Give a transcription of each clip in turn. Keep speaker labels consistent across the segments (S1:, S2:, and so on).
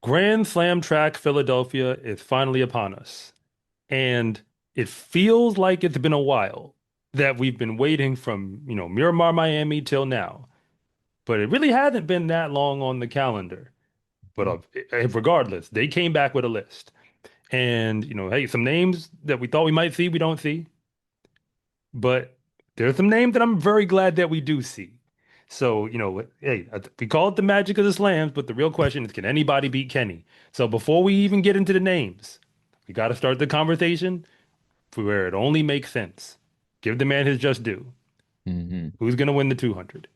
S1: Grand Slam track Philadelphia is finally upon us. And it feels like it's been a while that we've been waiting from, Miramar, Miami till now. But it really hasn't been that long on the calendar. But regardless, they came back with a list. And, hey, some names that we thought we might see, we don't see. But there's some names that I'm very glad that we do see. So, hey, we call it the magic of the slams, but the real question is, can anybody beat Kenny? So before we even get into the names, we got to start the conversation where it only makes sense. Give the man his just due.
S2: Hmm.
S1: Who's going to win the 200?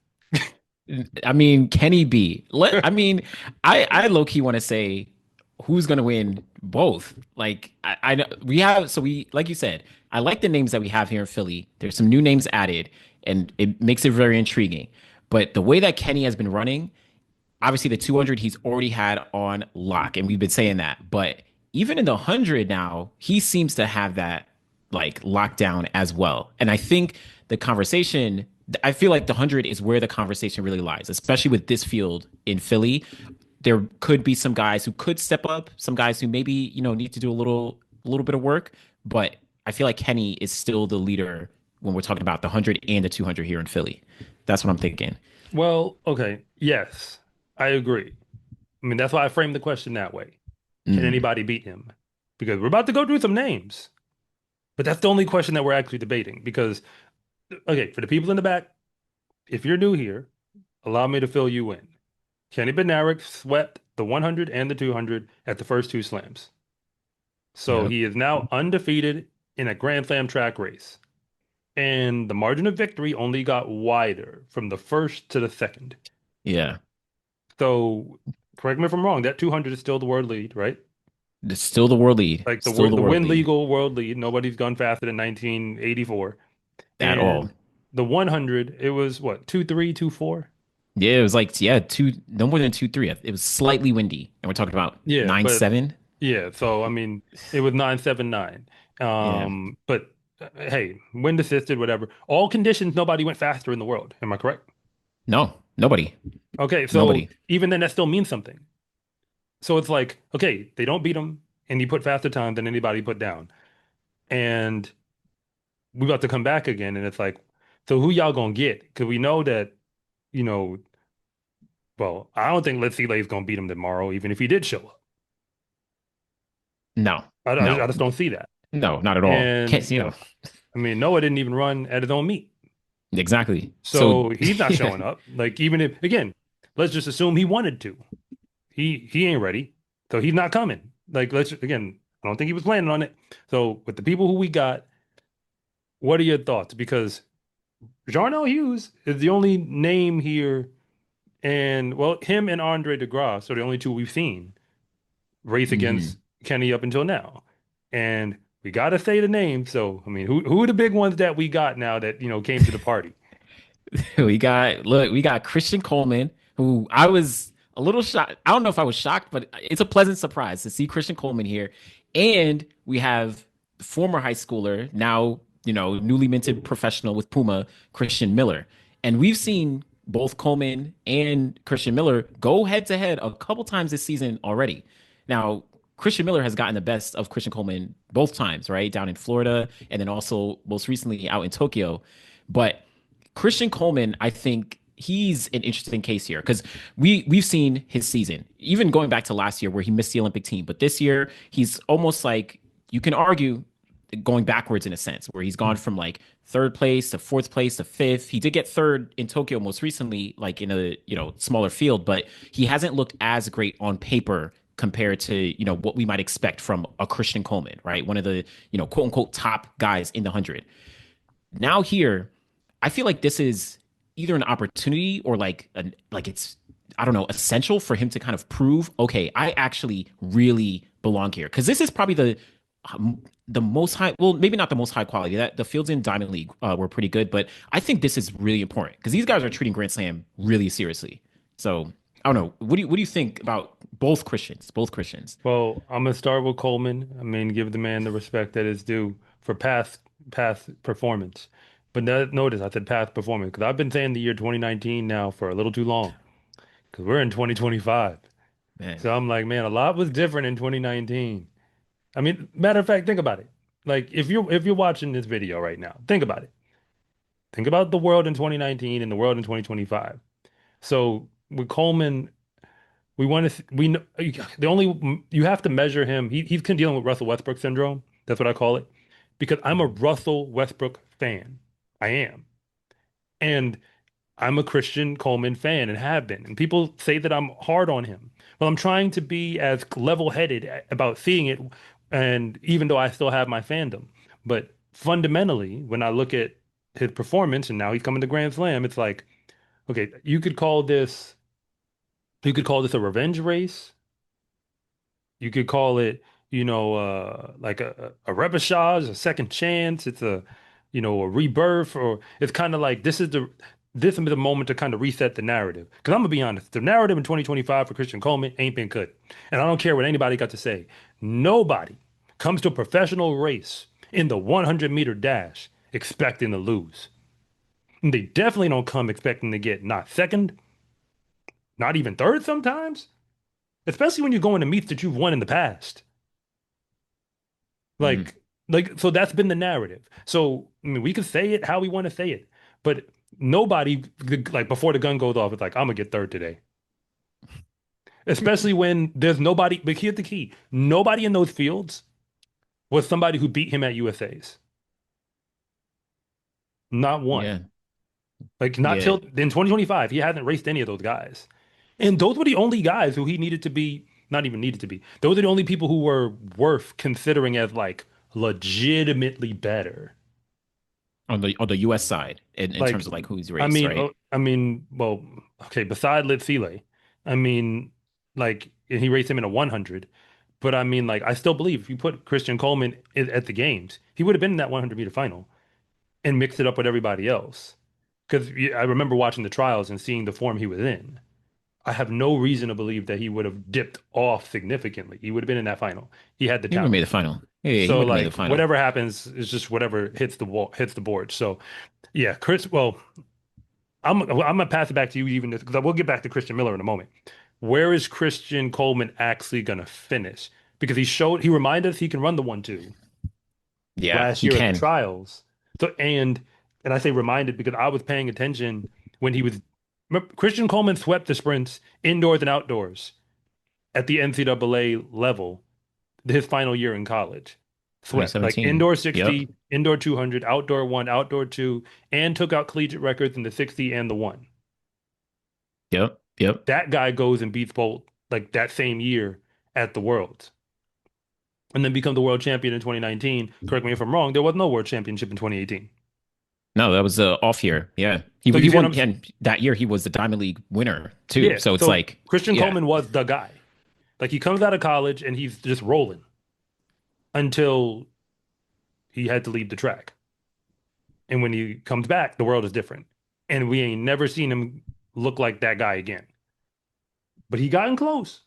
S2: I mean, Kenny B. I low key want to say who's gonna win both. Like I know we have so we like you said, I like the names that we have here in Philly. There's some new names added, and it makes it very intriguing. But the way that Kenny has been running, obviously the 200 he's already had on lock, and we've been saying that. But even in the 100 now, he seems to have that like lockdown as well. And I think the conversation, I feel like the 100 is where the conversation really lies, especially with this field in Philly. There could be some guys who could step up, some guys who maybe, need to do a little bit of work, but I feel like Kenny is still the leader when we're talking about the 100 and the 200 here in Philly. That's what I'm thinking.
S1: Well, okay. Yes, I agree. I mean, that's why I framed the question that way. Can
S2: Mm,
S1: anybody beat him? Because we're about to go through some names, but that's the only question that we're actually debating. Because, okay, for the people in the back, if you're new here, allow me to fill you in. Kenny Bednarek swept the 100 and the 200 at the first two slams. So
S2: yep.
S1: he is now undefeated in a Grand Slam track race. And the margin of victory only got wider from the first to the second.
S2: Yeah.
S1: So correct me if I'm wrong, that 200 is still the world lead, right?
S2: It's still the world lead.
S1: Like
S2: Still the
S1: the
S2: world
S1: win
S2: lead
S1: legal world lead. Nobody's gone faster than 1984.
S2: at all.
S1: And the 100, it was what, 2-3, 2-4?
S2: Yeah, it was like two, no more than 2-3. It was slightly windy, and we're talking about
S1: Yeah,
S2: nine
S1: but
S2: seven.
S1: yeah, so I mean, it was 979.
S2: Yeah.
S1: But hey, wind assisted, whatever. All conditions, nobody went faster in the world. Am I correct?
S2: No, nobody,
S1: Okay, so
S2: nobody.
S1: even then, that still means something. So it's like, okay, they don't beat him, and he put faster time than anybody put down. And we about to come back again, and it's like, so who y'all gonna get? Because we know that, you know, well, I don't think Let's See Lay's gonna beat him tomorrow, even if he did show up.
S2: No,
S1: I
S2: no,
S1: just don't see that.
S2: no, not at all.
S1: And,
S2: Can't see.
S1: I mean, Noah didn't even run at his own meet.
S2: Exactly. So,
S1: So he's not
S2: yeah,
S1: showing up. Like, even if, again, let's just assume he wanted to. He ain't ready. So he's not coming. Like, again, I don't think he was planning on it. So with the people who we got, what are your thoughts? Because Jarnell Hughes is the only name here, and well, him and Andre DeGrasse are the only two we've seen race against
S2: mhm.
S1: Kenny up until now. And we gotta say the name. So I mean, who are the big ones that we got now that came to the party?
S2: We got Christian Coleman, who I was a little shocked. I don't know if I was shocked, but it's a pleasant surprise to see Christian Coleman here. And we have former high schooler, now, newly minted professional with Puma, Christian Miller. And we've seen both Coleman and Christian Miller go head to head a couple times this season already. Now, Christian Miller has gotten the best of Christian Coleman both times, right? Down in Florida and then also most recently out in Tokyo. But Christian Coleman, I think he's an interesting case here because we've seen his season, even going back to last year where he missed the Olympic team. But this year, he's almost like you can argue going backwards in a sense, where he's gone from like third place to fourth place to fifth. He did get third in Tokyo most recently, like in a smaller field, but he hasn't looked as great on paper compared to what we might expect from a Christian Coleman, right? One of the quote unquote top guys in the 100. Now here, I feel like this is either an opportunity or like it's I don't know, essential for him to kind of prove, okay, I actually really belong here. Because this is probably the most high, well, maybe not the most high quality. That the fields in Diamond League were pretty good, but I think this is really important because these guys are treating Grand Slam really seriously. So I don't know. What do you think about both Christians? Both Christians.
S1: Well, I'm gonna start with Coleman. I mean, give the man the respect that is due for past performance. But notice I said past performance because I've been saying the year 2019 now for a little too long because we're in 2025.
S2: Man.
S1: So I'm like, man, a lot was different in 2019. I mean, matter of fact, think about it. Like if you're watching this video right now, think about it. Think about the world in 2019 and the world in 2025. So with Coleman, we want to we know the only you have to measure him. He's dealing with Russell Westbrook syndrome. That's what I call it, because I'm a Russell Westbrook fan. I am, and I'm a Christian Coleman fan and have been. And people say that I'm hard on him. Well, I'm trying to be as level-headed about seeing it, and even though I still have my fandom, but fundamentally, when I look at his performance and now he's coming to Grand Slam, it's like, okay, you could call this a revenge race. You could call it, like a repechage, a second chance. It's a rebirth, or it's kind of like this is the moment to kind of reset the narrative. Because I'm gonna be honest, the narrative in 2025 for Christian Coleman ain't been good, and I don't care what anybody got to say. Nobody comes to a professional race in the 100-meter dash expecting to lose. And they definitely don't come expecting to get not second, not even third sometimes, especially when you're going to meets that you've won in the past.
S2: Mhm.
S1: Like, so that's been the narrative. So, I mean, we can say it how we want to say it, but nobody, like, before the gun goes off, it's like, I'm gonna get third today. Especially when there's nobody, but here's the key: nobody in those fields was somebody who beat him at USA's. Not one.
S2: Yeah.
S1: Like, not
S2: Yeah.
S1: till in 2025, he hadn't raced any of those guys. And those were the only guys who he needed to be, not even needed to be. Those are the only people who were worth considering as like legitimately better.
S2: On the US side in
S1: Like,
S2: terms of like who's
S1: I
S2: race,
S1: mean,
S2: right?
S1: well, okay, beside Litsile, I mean, like, and he raced him in a 100, but I mean, like, I still believe if you put Christian Coleman at the games, he would have been in that 100-meter final and mixed it up with everybody else. Because I remember watching the trials and seeing the form he was in. I have no reason to believe that he would have dipped off significantly. He would have been in that final. He had the
S2: He would have made
S1: talent.
S2: the final. Yeah, he
S1: So
S2: would have made the
S1: like
S2: final.
S1: whatever happens is just whatever hits the wall, hits the board. So yeah, Chris. Well, I'm gonna pass it back to you even because we'll get back to Christian Miller in a moment. Where is Christian Coleman actually gonna finish? Because he reminded us he can run the 1-2
S2: Yeah,
S1: last
S2: he
S1: year at the
S2: can.
S1: trials. So and I say reminded because I was paying attention when he was Christian Coleman swept the sprints indoors and outdoors at the NCAA level his final year in college. Swept like
S2: 2017.
S1: indoor
S2: Yep.
S1: 60, indoor 200, outdoor one, outdoor two, and took out collegiate records in the 60 and the one.
S2: Yep. Yep.
S1: That guy goes and beats Bolt like that same year at the Worlds and then become the world champion in 2019. Correct me if I'm wrong, there was no world championship in 2018.
S2: No, that was a off year. Yeah. He
S1: So you
S2: he
S1: see what
S2: won,
S1: I'm
S2: and that year he was the Diamond League winner too.
S1: Yeah.
S2: So it's
S1: So
S2: like,
S1: Christian
S2: yeah.
S1: Coleman was the guy. Like he comes out of college and he's just rolling until he had to leave the track. And when he comes back, the world is different. And we ain't never seen him look like that guy again. But he gotten close,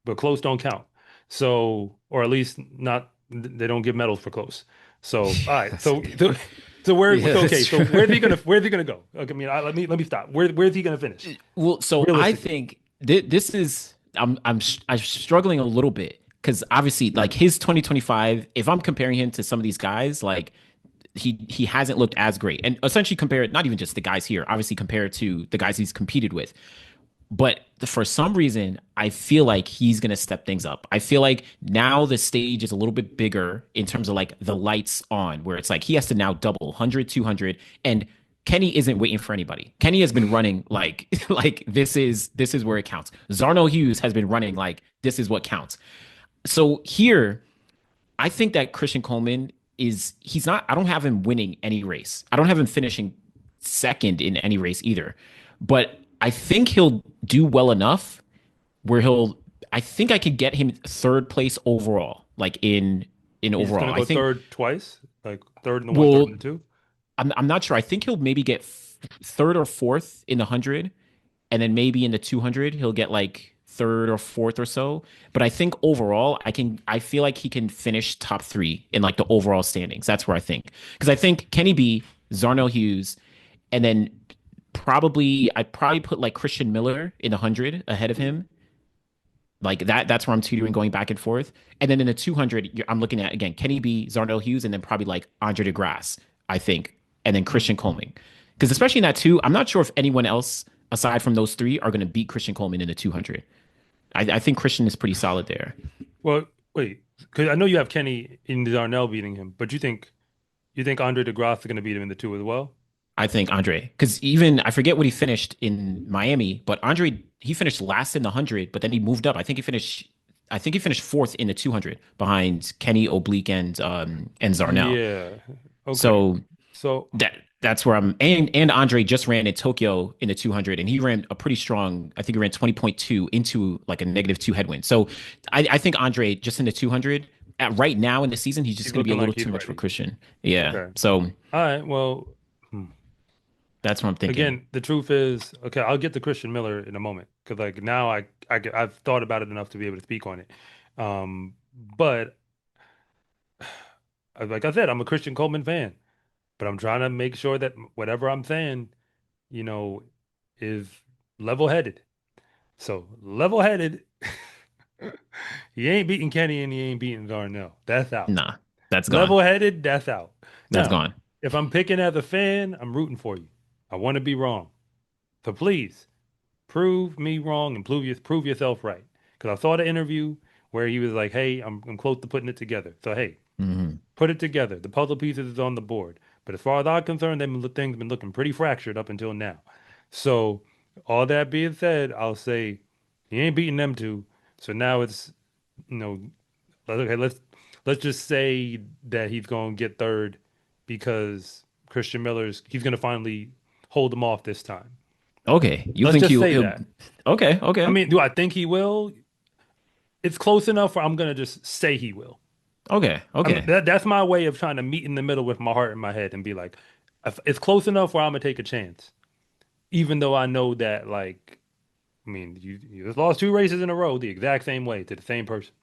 S1: but close don't count. So, or at least not, they don't give medals for close. So, all right.
S2: That's yeah,
S1: Okay.
S2: that's
S1: So
S2: true.
S1: where's he gonna go? Okay, I mean, let me stop. Where's he gonna finish?
S2: Well, so I
S1: Realistically.
S2: think this is I'm struggling a little bit because obviously like his 2025. If I'm comparing him to some of these guys, like he hasn't looked as great, and essentially compare it not even just the guys here, obviously compare it to the guys he's competed with. But for some reason, I feel like he's going to step things up. I feel like now the stage is a little bit bigger in terms of like the lights on, where it's like he has to now double 100, 200. And Kenny isn't waiting for anybody. Kenny has been running like like this is where it counts. Zarno Hughes has been running like this is what counts. So here, I think that Christian Coleman he's not I don't have him winning any race. I don't have him finishing second in any race either. But I think he'll do well enough where he'll I think I could get him third place overall, like in
S1: He's just
S2: overall.
S1: gonna
S2: I
S1: go
S2: think
S1: third twice, like third in the one, third in
S2: well
S1: the two.
S2: I'm not sure. I think he'll maybe get third or fourth in the 100 and then maybe in the 200 he'll get like third or fourth or so. But I think overall I feel like he can finish top 3 in like the overall standings. That's where I think. Because I think Kenny B, Zarno Hughes, and then I'd probably put like Christian Miller in the 100 ahead of him. Like that's where I'm teetering going back and forth. And then in the 200, I'm looking at again Kenny B, Zarnell Hughes, and then probably like Andre DeGrasse, I think, and then
S1: Mm.
S2: Christian Coleman. Because especially in that two, I'm not sure if anyone else aside from those three are going to beat Christian Coleman in the 200. I think Christian is pretty solid there.
S1: Well, wait, because I know you have Kenny in Darnell beating him, but you think Andre DeGrasse is going to beat him in the two as well?
S2: I think Andre, because even I forget what he finished in Miami, but Andre he finished last in the 100, but then he moved up. I think he finished fourth in the 200 behind Kenny Oblique and Zarnell.
S1: Yeah. Okay.
S2: So
S1: So
S2: that's where I'm. And Andre just ran in Tokyo in the 200, and he ran a pretty strong. I think he ran 20.2 into like a -2 headwind. So I think Andre just in the 200 at right now in the season, he's just
S1: he's
S2: going to be a
S1: looking
S2: little
S1: like he's
S2: too much for
S1: ready.
S2: Christian. Yeah.
S1: Okay.
S2: So
S1: All right. Well, hmm.
S2: that's what I'm thinking.
S1: Again, the truth is, okay, I'll get to Christian Miller in a moment because like now I've thought about it enough to be able to speak on it. But like I said, I'm a Christian Coleman fan, but I'm trying to make sure that whatever I'm saying, you know, is level-headed. So level-headed, he ain't beating Kenny and he ain't beating Darnell. That's out.
S2: Nah, that's gone.
S1: Level-headed, that's out.
S2: That's
S1: Now,
S2: gone.
S1: if I'm picking as a fan, I'm rooting for you. I want to be wrong. So please prove me wrong and prove yourself right. Because I saw the interview where he was like, "Hey, I'm close to putting it together." So hey,
S2: Hmm.
S1: put it together. The puzzle pieces is on the board. But as far as I'm concerned, things been looking pretty fractured up until now. So all that being said, I'll say he ain't beating them two. So now it's you know okay, let's just say that he's going to get third because Christian Miller's he's going to finally hold him off this time.
S2: Okay, you
S1: Let's
S2: think
S1: just
S2: he'll,
S1: say
S2: he'll?
S1: that.
S2: Okay,
S1: I
S2: okay,
S1: mean, do I think he will? It's close enough where I'm going to just say he will.
S2: okay, okay.
S1: That's my way of trying to meet in the middle with my heart and my head and be like, it's close enough where I'm gonna take a chance, even though I know that like, I mean, you just lost two races in a row the exact same way to the same person,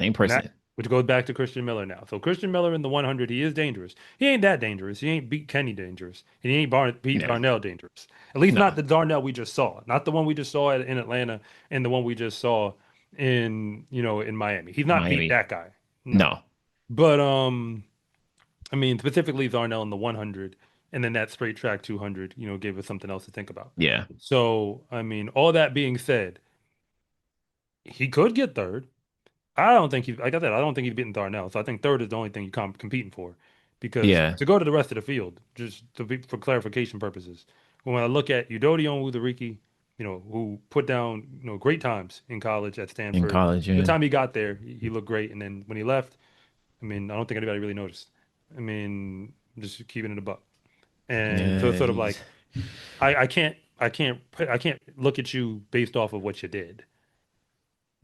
S2: Same
S1: and that
S2: person.
S1: which goes back to Christian Miller now. So Christian Miller in the 100, he is dangerous. He ain't that dangerous. He ain't beat Kenny dangerous, and he ain't beat
S2: Yeah.
S1: Darnell dangerous. At least
S2: No,
S1: not the Darnell we just saw, not the one we just saw in Atlanta, and the one we just saw in in Miami. He's not beat
S2: Miami.
S1: that guy. No.
S2: No.
S1: But I mean, specifically Zarnell in the 100, and then that straight track 200, gave us something else to think about.
S2: Yeah.
S1: So, I mean, all that being said, he could get third. I don't think he's, like I said, I don't think he's beating Darnell. So I think third is the only thing you're competing for. Because
S2: Yeah.
S1: to go to the rest of the field, just for clarification purposes, when I look at Udodio Uzuriki, who put down, great times in college at
S2: In
S1: Stanford.
S2: college,
S1: The
S2: yeah.
S1: time he got there, he looked great. And then when he left, I mean, I don't think anybody really noticed. I mean, just keeping it a buck. And so it's
S2: Yeah.
S1: sort of like I can't look at you based off of what you did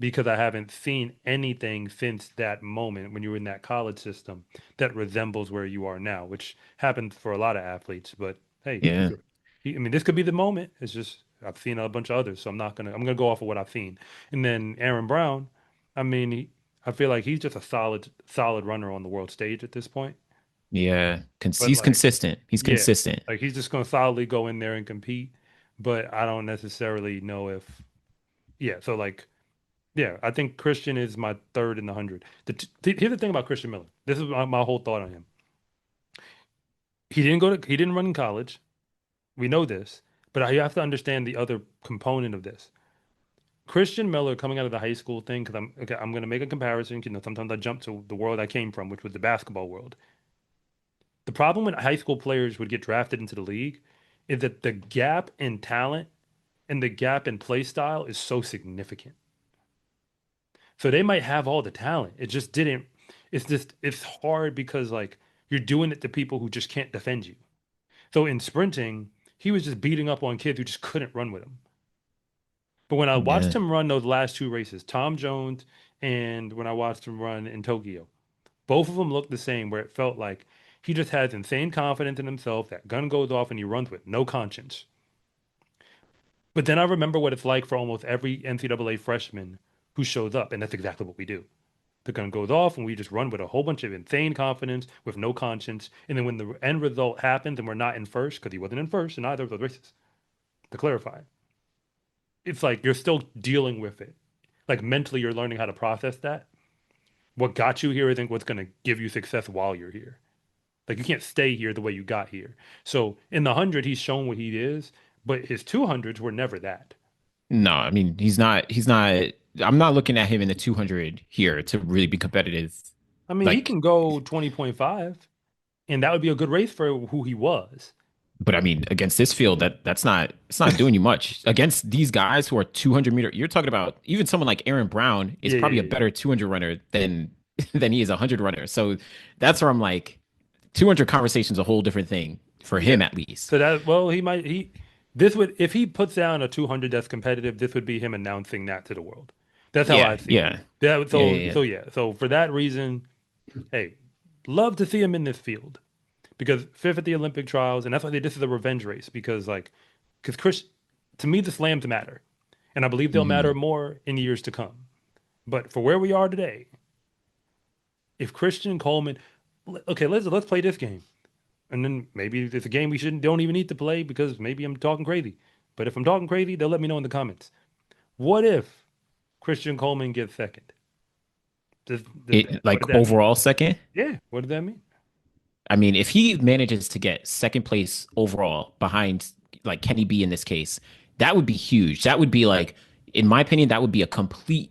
S1: because I haven't seen anything since that moment when you were in that college system that resembles where you are now, which happens for a lot of athletes. But hey,
S2: Yeah.
S1: I mean, this could be the moment. It's just I've seen a bunch of others, so I'm gonna go off of what I've seen. And then Aaron Brown, I mean, I feel like he's just a solid runner on the world stage at this point.
S2: Yeah.
S1: But
S2: He's
S1: like,
S2: consistent. He's
S1: yeah,
S2: consistent.
S1: like he's just gonna solidly go in there and compete. But I don't necessarily know if, yeah. So like, yeah, I think Christian is my third in the 100. Here's the thing about Christian Miller. This is my whole thought on him. He didn't run in college. We know this, but you have to understand the other component of this. Christian Miller coming out of the high school thing, because I'm going to make a comparison. Sometimes I jump to the world I came from, which was the basketball world. The problem when high school players would get drafted into the league is that the gap in talent and the gap in play style is so significant. So they might have all the talent. It just didn't, it's hard because like you're doing it to people who just can't defend you. So in sprinting, he was just beating up on kids who just couldn't run with him. But when I watched
S2: Yeah.
S1: him run those last two races, Tom Jones and when I watched him run in Tokyo, both of them looked the same, where it felt like he just has insane confidence in himself. That gun goes off and he runs with no conscience. But then I remember what it's like for almost every NCAA freshman who shows up, and that's exactly what we do. The gun goes off, and we just run with a whole bunch of insane confidence with no conscience. And then when the end result happens and we're not in first, because he wasn't in first in either of those races, to clarify, it's like you're still dealing with it. like mentally you're learning how to process that. What got you here isn't what's going to give you success while you're here. Like you can't stay here the way you got here. So in the 100, he's shown what he is, but his 200s were never that.
S2: No, I mean he's not. I'm not looking at him in the 200 here to really be competitive.
S1: I mean, he
S2: Like,
S1: can go 20.5, and that would be a good race for who he was.
S2: but I mean against this field, that's not it's not doing you much against these guys who are 200 meter. You're talking about even someone like Aaron Brown is
S1: Yeah,
S2: probably
S1: yeah,
S2: a
S1: yeah.
S2: better 200 runner than he is a 100 runner. So that's where I'm like 200 conversation's a whole different thing for
S1: Yeah.
S2: him at least.
S1: So that, well, this would, if he puts down a 200 that's competitive, this would be him announcing that to the world. That's how I
S2: Yeah,
S1: see it.
S2: yeah,
S1: That,
S2: yeah,
S1: so,
S2: yeah, yeah.
S1: so yeah. So for that reason, hey, love to see him in this field because fifth at the Olympic trials, and that's why this is a revenge race because Chris, to me, the slams matter, and I believe they'll matter
S2: Mhm.
S1: more in years to come. But for where we are today, if Christian Coleman, okay, let's play this game. And then maybe it's a game we shouldn't don't even need to play because maybe I'm talking crazy. But if I'm talking crazy, they'll let me know in the comments. What if Christian Coleman gets second?
S2: It
S1: What
S2: like
S1: does that mean?
S2: overall second.
S1: Yeah, what does that mean?
S2: I mean, if he manages to get second place overall behind like Kenny B in this case, that would be huge. That would be like, in my opinion, that would be a complete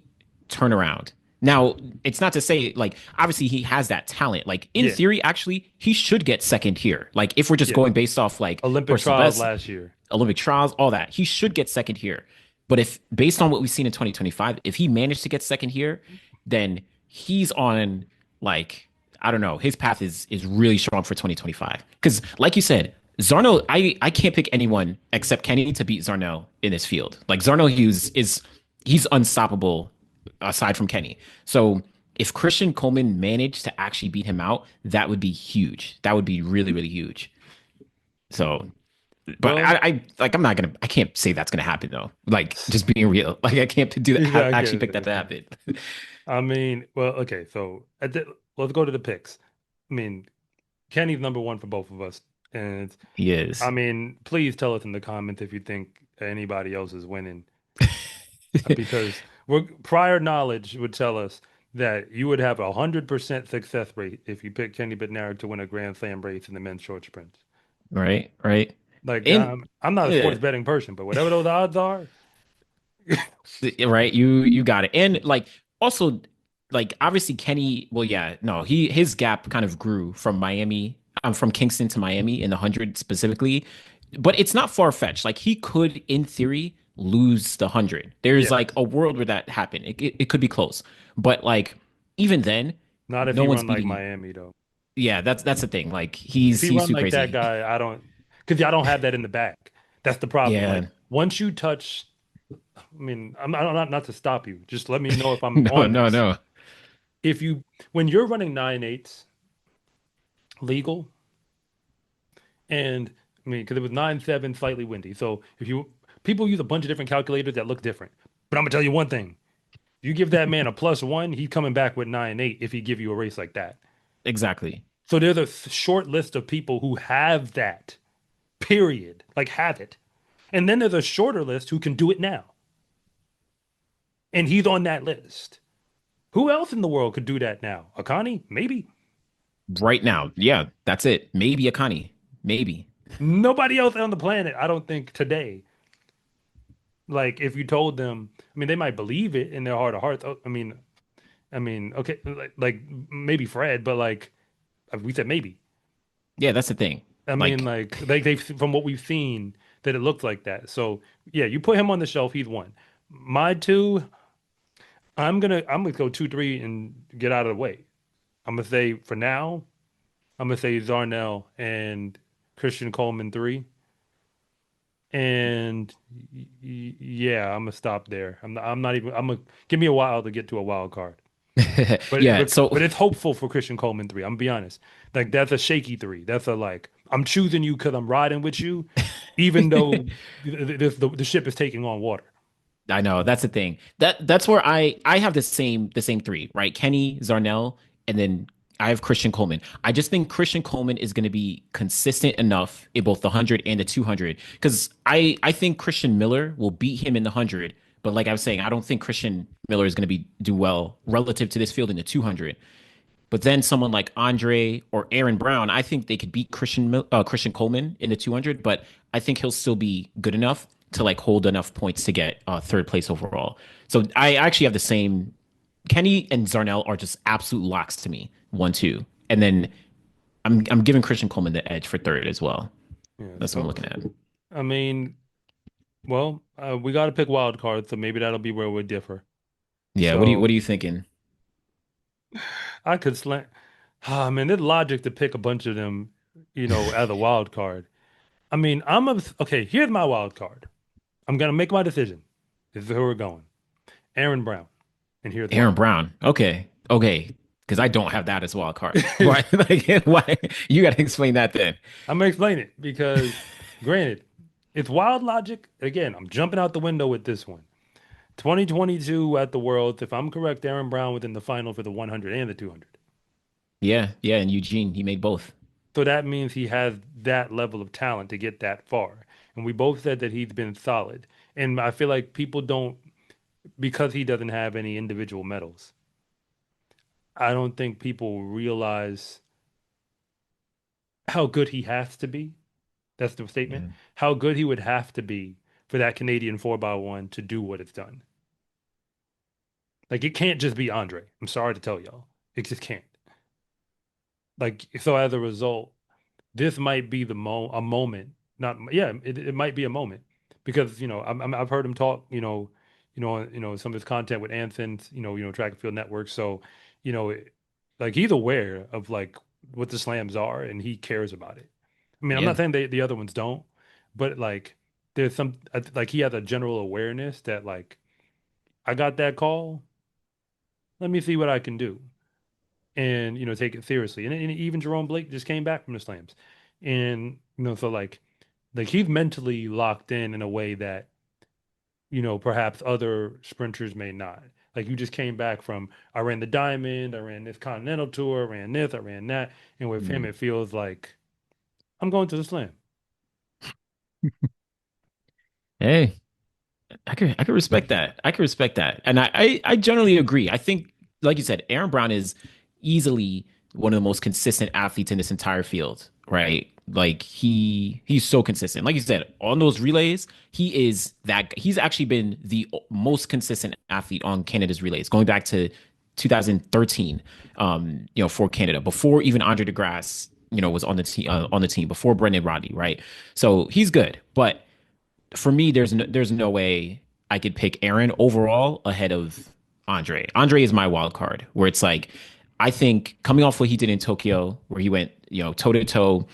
S2: turnaround. Now, it's not to say like obviously he has that talent. Like in
S1: Yeah,
S2: theory, actually, he should get second here. Like if we're just
S1: yeah.
S2: going based off like
S1: Olympic
S2: personal
S1: trials
S2: best,
S1: last year.
S2: Olympic trials, all that, he should get second here. But if based on what we've seen in 2025, if he managed to get second here, then he's on like I don't know, his path is really strong for 2025. Because like you said, Zarno, I can't pick anyone except Kenny to beat Zarno in this field. Like Zarno Hughes is he's unstoppable aside from Kenny. So if Christian Coleman managed to actually beat him out, that would be huge. That would be really, really huge. So but
S1: Well,
S2: I'm not gonna I can't say that's gonna happen though. Like just being real. Like I can't do that
S1: yeah, I get
S2: actually pick
S1: it.
S2: that to happen.
S1: I mean, well, okay, so let's go to the picks. I mean, Kenny's number one for both of us. And
S2: He
S1: I
S2: is.
S1: mean, please tell us in the comments if you think anybody else is winning because prior knowledge would tell us that you would have 100% success rate if you pick Kenny Bednarek to win a Grand Slam race in the men's short sprint.
S2: Right, right.
S1: Like
S2: And
S1: I'm not a
S2: yeah,
S1: sports betting person, but whatever those odds are,
S2: right, you got it. And like also like obviously Kenny, well yeah, no, his gap kind of grew from Miami, from Kingston to Miami in the 100 specifically. But it's not far-fetched. Like he could in theory lose the 100. There's
S1: yeah,
S2: like a world where that happened. It could be close. But like even then,
S1: not if
S2: no
S1: he
S2: one's
S1: run like
S2: beating.
S1: Miami though.
S2: Yeah, that's the thing. Like
S1: If he
S2: he's
S1: run
S2: too
S1: like that
S2: crazy.
S1: guy, I don't because I don't have that in the back. That's the problem. Like
S2: Yeah.
S1: once you touch, I mean, I'm not to stop you. Just let me know if I'm
S2: No,
S1: on
S2: no,
S1: this.
S2: no.
S1: If you when you're running 9.8s legal, and I mean because it was 9.7 slightly windy. So if you people use a bunch of different calculators that look different. But I'm gonna tell you one thing. You give that man a +1, he's coming back with 9.8 if he give you a race like that.
S2: Exactly.
S1: So there's a short list of people who have that, period. Like have it. And then there's a shorter list who can do it now. And he's on that list. Who else in the world could do that now? Akani? Maybe.
S2: Right now. Yeah, that's it. Maybe Akani. Maybe.
S1: Nobody else on the planet, I don't think today. Like if you told them, I mean, they might believe it in their heart of hearts. Oh, okay, like maybe Fred, but like we said maybe.
S2: Yeah, that's the thing.
S1: I mean,
S2: Like,
S1: like they from what we've seen that it looks like that. So yeah, you put him on the shelf, he's one. My two, I'm gonna go 2-3 and get out of the way. I'm gonna say for now, I'm gonna say Zarnell and Christian Coleman 3. And yeah, I'm gonna stop there. I'm not even. I'm gonna give me a while to get to a wild card. But
S2: yeah.
S1: but
S2: So
S1: but it's hopeful for Christian Coleman 3. I'm gonna be honest. Like that's a shaky 3. That's a like I'm choosing you because I'm riding with you, even though the ship is taking on water.
S2: I know that's the thing. That's where I have the same three, right? Kenny, Zarnell, and then I have Christian Coleman. I just think Christian Coleman is going to be consistent enough in both the 100 and the 200 because I think Christian Miller will beat him in the 100, But like I was saying, I don't think Christian Miller is going to be do well relative to this field in the 200. But then someone like Andre or Aaron Brown, I think they could beat Christian Coleman in the 200. But I think he'll still be good enough to like hold enough points to get third place overall. So I actually have the same. Kenny and Zarnell are just absolute locks to me, 1-2, and then I'm giving Christian Coleman the edge for third as well.
S1: Yeah.
S2: That's what I'm looking at.
S1: I mean, well, we got to pick wild cards, so maybe that'll be where we differ.
S2: Yeah, what
S1: So
S2: are you thinking?
S1: I could slant. Ah, man, there's logic to pick a bunch of them, as a wild card. I mean, okay. Here's my wild card. I'm gonna make my decision. This is who we're going. Aaron Brown, and here's why.
S2: Aaron Brown. Okay, okay, because I don't have that as a wild card. Why? Like, why? You got to explain that then.
S1: I'm gonna explain it because, granted, it's wild logic. Again, I'm jumping out the window with this one. 2022 at the Worlds, if I'm correct, Aaron Brown was in the final for the 100 and the 200.
S2: Yeah, yeah, and Eugene, he made both.
S1: So that means he has that level of talent to get that far. And we both said that he's been solid. And I feel like people don't, because he doesn't have any individual medals, I don't think people realize how good he has to be. That's the statement.
S2: Yeah.
S1: How good he would have to be for that Canadian 4x1 to do what it's done. Like, it can't just be Andre. I'm sorry to tell y'all. It just can't. Like, so as a result, this might be a moment. Not yeah, it might be a moment because I've heard him talk. Some of his content with Anthony's. Track and field network. So, you know, it- like he's aware of like what the slams are and he cares about it. I mean, I'm
S2: Yeah.
S1: not saying the other ones don't, but like there's like he has a general awareness that like I got that call. Let me see what I can do and take it seriously. And even Jerome Blake just came back from the slams, and so like he's mentally locked in a way that perhaps other sprinters may not. Like you just came back from I ran the Diamond, I ran this Continental Tour, I ran this, I ran that, and with him
S2: Mm.
S1: it feels like I'm going to the slam.
S2: Hey, I could respect that. I could respect that. And I generally agree. I think, like you said, Aaron Brown is easily one of the most consistent athletes in this entire field, right? Like he's so consistent. Like you said, on those relays, he's actually been the most consistent athlete on Canada's relays, going back to 2013, for Canada, before even Andre DeGrasse, was on the team, before Brendan Rodney, right? So he's good. But for me, there's no way I could pick Aaron overall ahead of Andre. Andre is my wild card, where it's like I think coming off what he did in Tokyo, where he went toe to toe,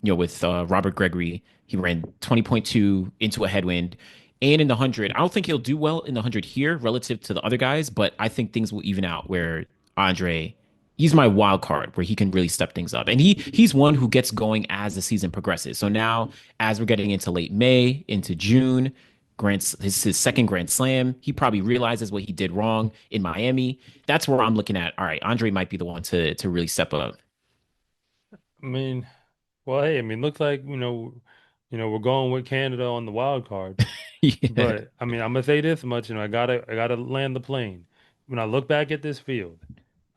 S2: with Robert Gregory, he ran 20.2 into a headwind. And in the 100, I don't think he'll do well in the 100 here relative to the other guys, but I think things will even out where Andre, he's my wild card where he can really step things up. And he's one who gets going as the season progresses. So now as we're getting into late May, into June, his second Grand Slam, he probably realizes what he did wrong in Miami. That's where I'm looking at. All right, Andre might be the one to really step up.
S1: I mean, well, hey, I mean, looks like we're going with Canada on the wild card.
S2: Yeah.
S1: But I mean, I'm gonna say this much, I gotta land the plane. When I look back at this field,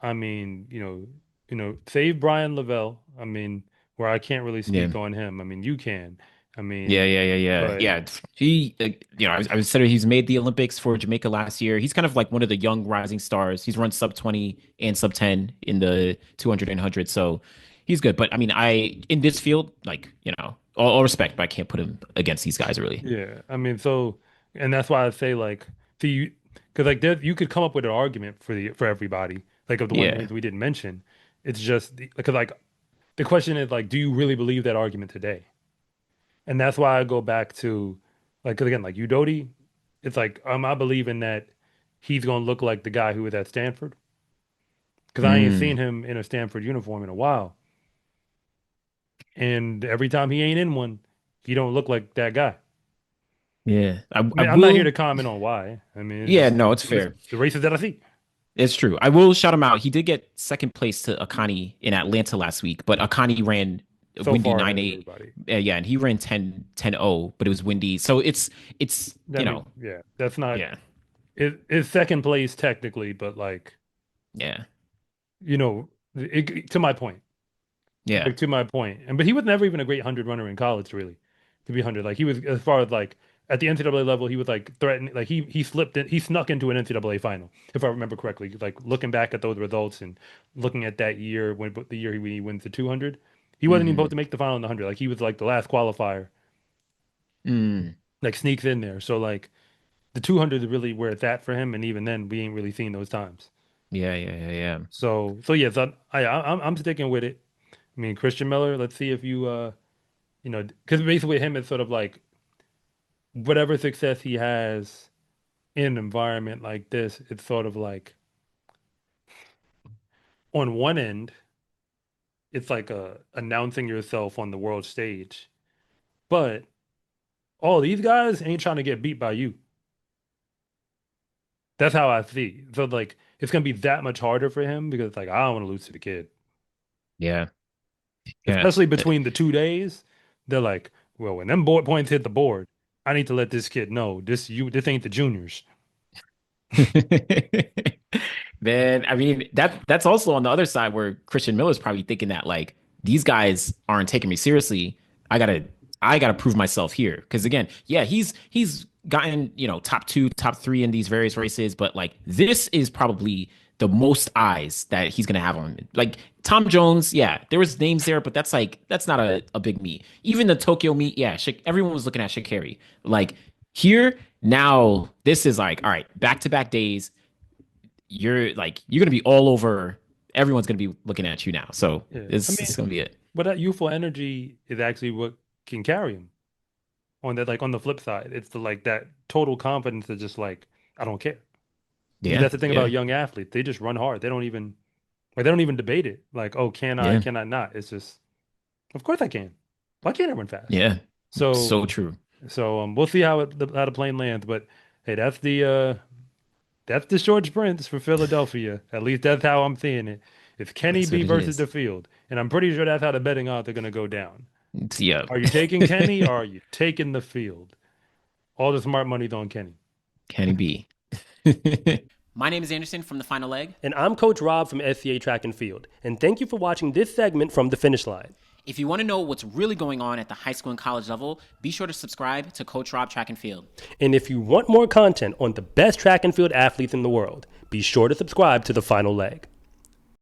S1: I mean, save Brian Lavelle. I mean, where I can't really
S2: Yeah.
S1: speak on him. I mean, you can. I
S2: Yeah,
S1: mean,
S2: yeah, yeah, yeah,
S1: but
S2: yeah. He, I was said he's made the Olympics for Jamaica last year. He's kind of like one of the young rising stars. He's run sub 20 and sub 10 in the 200 and 100, so he's good. But I mean, I in this field, like all respect, but I can't put him against these guys really.
S1: yeah, I mean, so, and that's why I say like, see, because like there, you could come up with an argument for everybody, like of the one
S2: Yeah,
S1: names we didn't mention. It's just because like the question is like, do you really believe that argument today? And that's why I go back to like 'cause again, like Udodi, it's like I believing that he's gonna look like the guy who was at Stanford because I ain't
S2: mm,
S1: seen him in a Stanford uniform in a while, and every time he ain't in one, he don't look like that guy.
S2: yeah.
S1: I
S2: I
S1: mean, I'm not here
S2: will.
S1: to comment on why. I mean, it's
S2: Yeah,
S1: just
S2: no, it's
S1: it's just
S2: fair.
S1: the races that I see.
S2: It's true. I will shout him out. He did get second place to Akani in Atlanta last week, but Akani ran a
S1: So
S2: windy
S1: far ahead
S2: nine
S1: of
S2: eight.
S1: everybody.
S2: Yeah, and he ran 10-0, but it was windy. So it's
S1: I mean, yeah, that's not
S2: yeah,
S1: it's second place technically, but like,
S2: yeah,
S1: to my point.
S2: yeah.
S1: Like to my point. And but he was never even a great 100 runner in college, really, to be 100. Like he was as far as like at the NCAA level, he was like threatening, like he snuck into an NCAA final, if I remember correctly. Like looking back at those results and looking at that year when the year he wins the 200, he wasn't even
S2: Hmm.
S1: supposed to make the final in the 100. Like he was like the last qualifier,
S2: Mm.
S1: like sneaks in there. So like the 200 is really where it's at for him, and even then we ain't really seen those times.
S2: Yeah, yeah, yeah, yeah.
S1: So yes, I'm sticking with it. I mean, Christian Miller, let's see if because basically him it's sort of like whatever success he has in an environment like this, it's sort of like on one end, it's like announcing yourself on the world stage, but all these guys ain't trying to get beat by you. That's how I see. So like it's gonna be that much harder for him because it's like I don't want to lose to the kid,
S2: Yeah, yeah.
S1: especially between the 2 days. They're like, well, when them board points hit the board, I need to let this kid know this ain't the juniors.
S2: Man, I mean that's also on the other side where Christian Miller's probably thinking that like these guys aren't taking me seriously. I gotta I gotta prove myself here. Because again, yeah, he's gotten, top two, top three in these various races, but like this is probably the most eyes that he's gonna have on him. Like Tom Jones, yeah, there was names there, but that's not a big meet. Even the Tokyo meet, yeah, everyone was looking at Sha'Carri. Like here now, this is like, all right, back to back days. You're gonna be all over. Everyone's gonna be looking at you now. So
S1: Yeah, I
S2: this is
S1: mean,
S2: gonna be it.
S1: but that youthful energy is actually what can carry him. On the flip side, it's the like that total confidence that just like I don't care. And
S2: Yeah,
S1: that's the thing about
S2: yeah,
S1: young athletes. They just run hard. They don't even debate it. Like, oh,
S2: yeah,
S1: can I not? It's just, of course I can. Why can't I run fast?
S2: yeah.
S1: So
S2: So true.
S1: we'll see how the plane lands. But hey, that's the short sprints for Philadelphia. At least that's how I'm seeing it. It's Kenny
S2: That's
S1: B
S2: what it
S1: versus the
S2: is.
S1: field, and I'm pretty sure that's how the betting odds are going to go down.
S2: Yeah.
S1: Are you taking Kenny or are you taking the field? All the smart money's on Kenny.
S2: Can it be?
S3: My name is Anderson from The Final Leg.
S4: And I'm Coach Rob from SCA Track and Field. And thank you for watching this segment from the finish line.
S3: If you want to know what's really going on at the high school and college level, be sure to subscribe to Coach Rob Track and Field.
S4: And if you want more content on the best track and field athletes in the world, be sure to subscribe to The Final Leg.